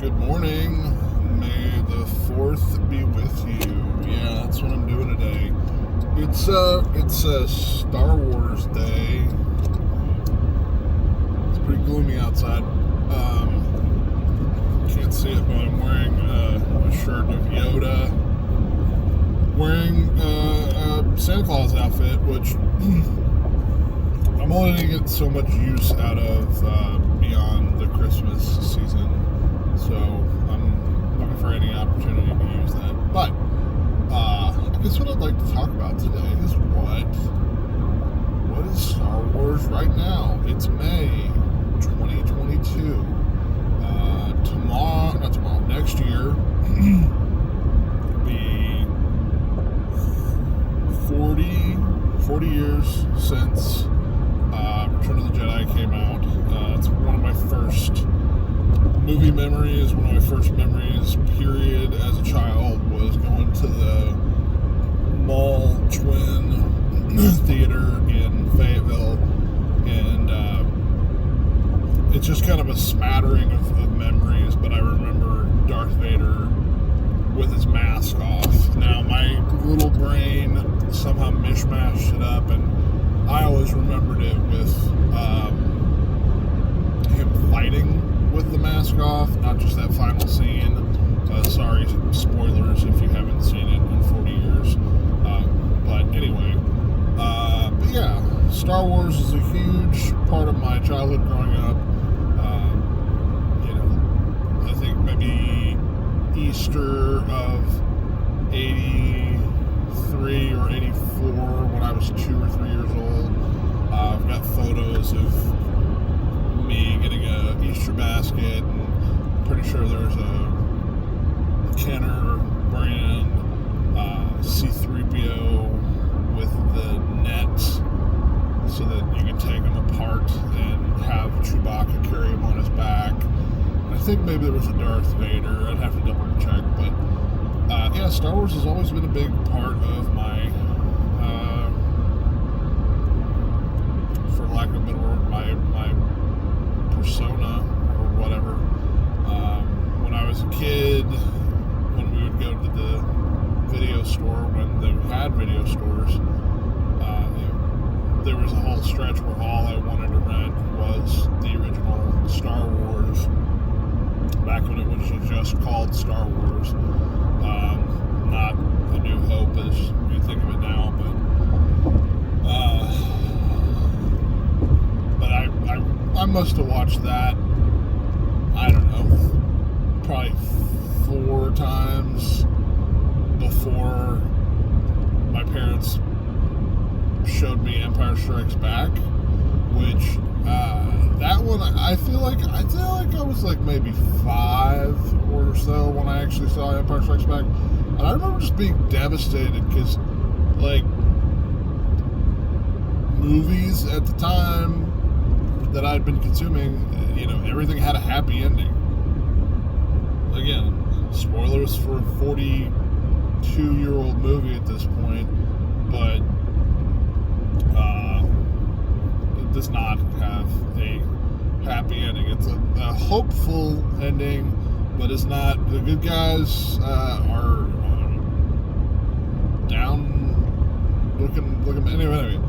Good morning. May the 4th be with you. Yeah, that's what I'm doing today. It's a Star Wars day. It's pretty gloomy outside. Can't see it, but I'm wearing a shirt of Yoda. Wearing a Santa Claus outfit, which I'm only going to get so much use out of beyond the Christmas season. So I'm looking for any opportunity to use that. But I guess what I'd like to talk about today is what is Star Wars right now? It's May 2022. Next year will be 40 years since Return of the Jedi came out. It's one of my first movie memories, one of my first memories, period, as a child, was going to the Mall Twin Theater in Fayetteville, and it's just kind of a smattering of memories, but I remember Darth Vader with his mask off. Now, my little brain somehow mishmashed it up, and I always remembered it with him fighting with the mask off, not just that final scene. Sorry, spoilers if you haven't seen it in 40 years. But anyway, but yeah, Star Wars is a huge part of my childhood growing up. I think maybe Easter of 83 or 84, when I was 2 or 3 years old. I've got photos of me getting a Easter basket, and I'm pretty sure there's a Kenner brand C-3PO with the net so that you can take them apart and have Chewbacca carry him on his back. I think maybe there was a Darth Vader. I'd have to double check, but yeah, Star Wars has always been a big part of my, for lack of a better word, my persona or whatever. When I was a kid, when we would go to the video store, when they had video stores, there was a whole stretch where all I wanted to rent was the original Star Wars, back when it was just called Star Wars. Not A New Hope as we think of it now, but I must have watched that, I don't know, probably 4 times before my parents showed me Empire Strikes Back, which that one I feel like I was like maybe 5 or so when I actually saw Empire Strikes Back, and I remember just being devastated because, like, movies at the time that I'd been consuming, everything had a happy ending. Again, spoilers for a 42-year-old movie at this point, but it does not have a happy ending. It's a hopeful ending, but it's not. The good guys are down looking anyway.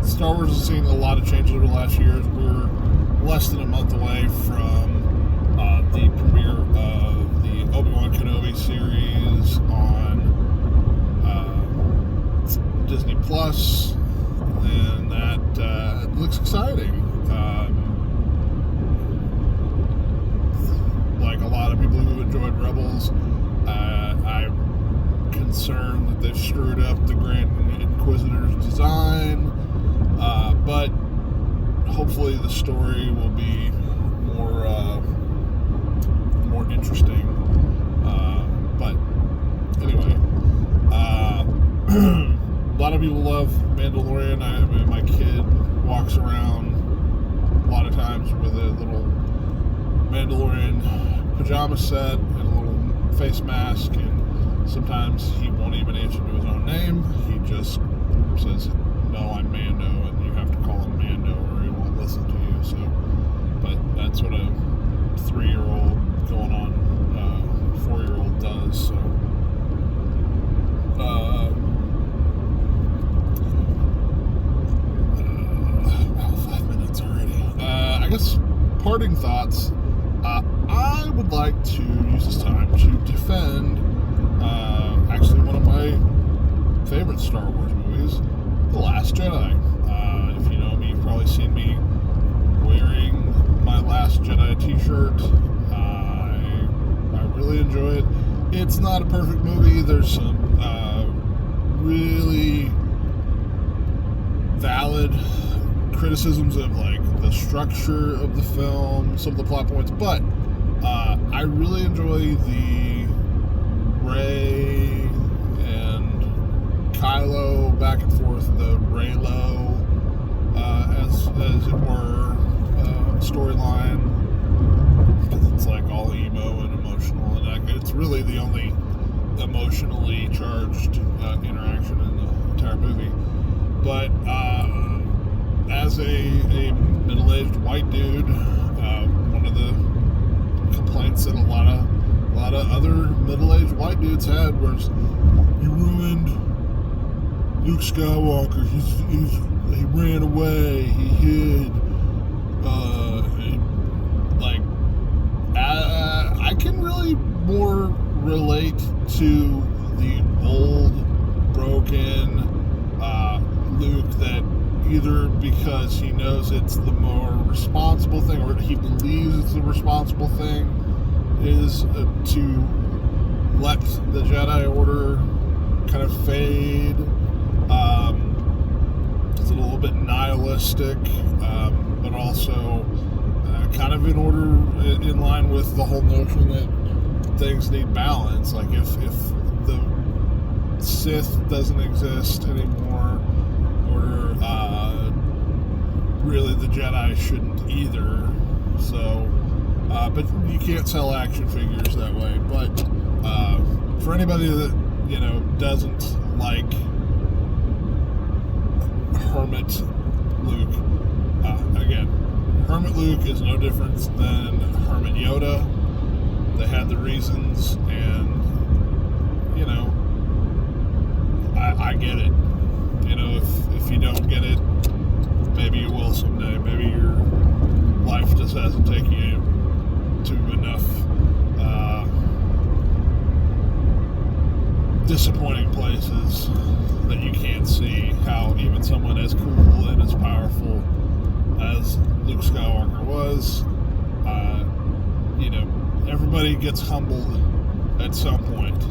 Star Wars has seen a lot of changes over the last years. We're less than a month away from the premiere of the Obi-Wan Kenobi series on Disney Plus, and that looks exciting. Like a lot of people who enjoyed Rebels, I'm concerned that they've screwed up the Grand Inquisitor's design, but hopefully the story will be more interesting. But anyway, a lot of people love Mandalorian. My kid walks around a lot of times with a little Mandalorian pajama set and a little face mask, and sometimes he won't even answer to his own name. He just says, "No, I'm Mando," and you have to call him Mando or he won't guess parting thoughts. I would like to use this time to defend actually one of my favorite Star Wars movies, The Last Jedi. If you know me, you've probably seen me wearing my Last Jedi t-shirt. I really enjoy it. It's not a perfect movie. There's some really valid criticisms of like the structure of the film, some of the plot points, but I really enjoy the Rey and Kylo back and forth, the Reylo as it were storyline, because it's like all emo and emotional, and it's really the only emotionally charged interaction in the entire movie. But as a middle-aged white dude, one of the complaints that a lot of other middle-aged white dudes had was, you ruined Luke Skywalker. He ran away. He hid. I can really more relate to the old, broken Luke, that either because he knows it's the more responsible thing, or he believes it's the responsible thing, is to let the Jedi Order kind of fade. It's a little bit nihilistic, but also kind of in line with the whole notion that things need balance. Like if the Sith doesn't exist anymore, or really the Jedi shouldn't either. So, but you can't sell action figures that way. But for anybody that doesn't like Hermit Luke, again, Hermit Luke is no different than Hermit Yoda. They had the reasons, and I get it. If you don't get it, maybe you will someday. Maybe your life just hasn't taken you to enough disappointing places that you can't see how even someone as cool and as powerful as Luke Skywalker was, everybody gets humbled at some point,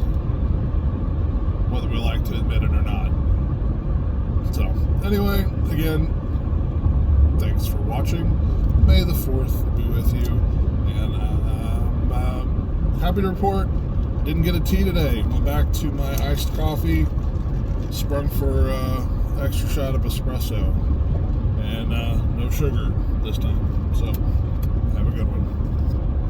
whether we like to admit it or not. So, anyway, again, thanks for watching. May the 4th be with you. And I'm happy to report, didn't get a tea today. Went back to my iced coffee, sprung for extra shot of espresso. And no sugar this time. So, have a good one.